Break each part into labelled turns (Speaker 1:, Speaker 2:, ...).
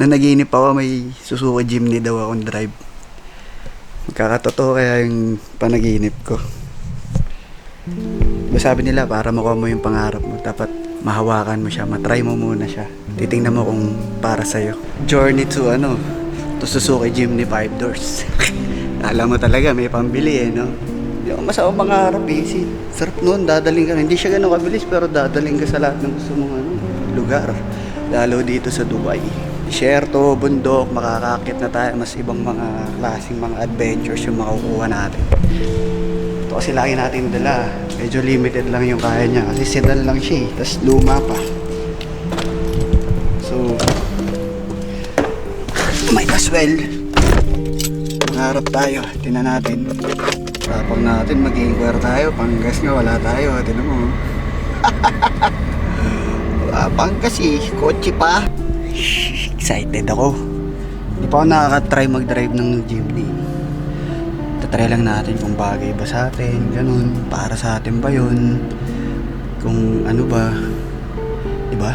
Speaker 1: naginip ako may Suzuki Jimny daw akong drive. Magkakatotoo kaya yung panaginip ko. Sabi nila para makuha mo yung pangarap mo, dapat mahawakan mo siya, matry mo muna siya. Titingnan mo kung para sa'yo. Journey to Suzuki Jimny 5 doors. Alam mo talaga may pambili no. Hindi ako masama pangarap sarap noon, dadaling ka. Hindi siya ganun kabilis pero dadaling ka sa lahat ng gusto mong lugar. Lalo dito sa Dubai. Desierto, bundok, makakakit na tayo. Mas ibang mga klaseng mga adventures yung makukuha natin. Ito kasi lagi natin dala. Medyo limited lang yung kaya niya. Kasi sedan lang siya tapos luma pa. So, might as well. Mangarap tayo. Tingnan natin. Tapos natin mag-inquire tayo. Panggas nga wala tayo. Tingnan mo. Panggas kotse pa. Excited ako. Hindi pa ako nakaka-try mag-drive ng Jimny. Tatry lang natin kung bagay ba sa atin, ganun, para sa atin ba yun, kung ano ba, diba?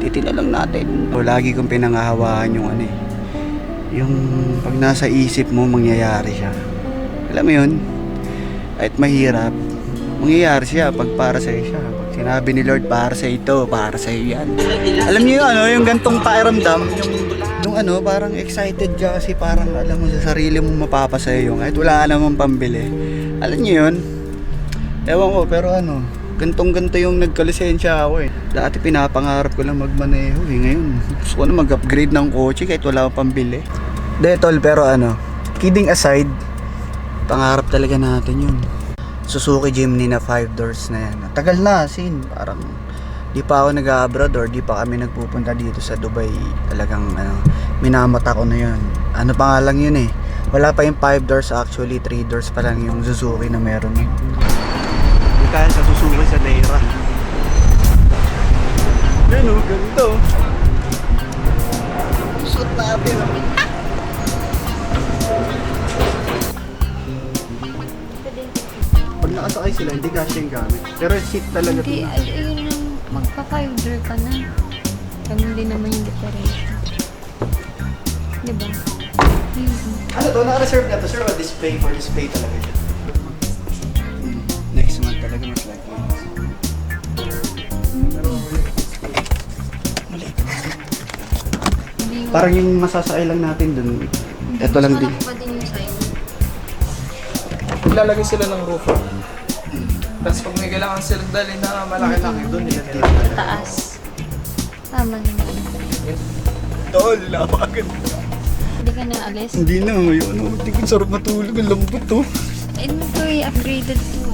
Speaker 1: Titignan lang natin. So, lagi kong pinangahawaan yung yung pag nasa isip mo mangyayari siya. Alam mo yun, kahit mahirap, mangyayari siya pag para sa'yo siya. Pag sinabi ni Lord, para sa ito, para sa iyo yan. Alam niyo yung gantong pakiramdam, yung parang excited ka kasi parang alam mo sa sarili mo mapapasaya yung kahit wala ka namang pambili. Alam niyo yun? Ewan ko, pero gantong-ganto yung nagkalisensya ako Dati pinapangarap ko lang magmaneho ngayon gusto ko na mag-upgrade ng kotse kahit wala akong pambili. Detol, pero kidding aside, pangarap talaga natin yun. Suzuki Jimny na 5 doors na yan. Tagal na, parang di pa ako nag-abroad or di pa kami nagpupunta dito sa Dubai. Talagang minamata ko na yun. Ano pa nga lang yun wala pa yung 5 doors, actually 3 doors pa lang yung Suzuki na meron yun. Hindi kaya sa Suzuki sa Neira. Yan ganito. Suot natin Pag nakasakay sila, hindi kasi yung gamit. Pero seat talaga ito.
Speaker 2: Hindi, magpa-5-door ka na. Ganun din naman yung differential. Diba?
Speaker 1: Ano to? Naka-reserve na to, sir? O display? For display talaga siya. Next month talaga mas likely. Pero maliit. Parang yung masasakay lang natin dun. Ito lang din.
Speaker 2: Malaki pa din yung sign.
Speaker 3: Lalagay sila ng roofer. Tapos pag may kailangan silang dalhin na malaki-laki doon,
Speaker 2: Sa taas. Tama naman.
Speaker 1: Tol, napakaganda.
Speaker 2: Hindi ka na alis?
Speaker 1: Hindi na, hindi ko sarap matulog. Ang lambot to.
Speaker 2: Ito upgraded to.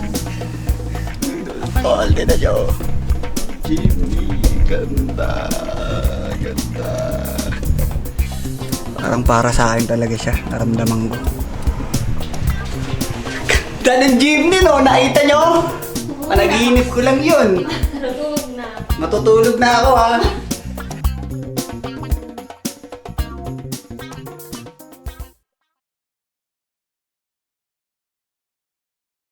Speaker 1: Tol, din na siya. Jimny, ganda. Ganda. Parang para sa akin talaga siya. Naramdaman ko. Ganda ng Jimny, no? Nakita nyo? Panaginip ko lang yun.
Speaker 2: Natutulog na.
Speaker 1: Matutulog na ako, ha?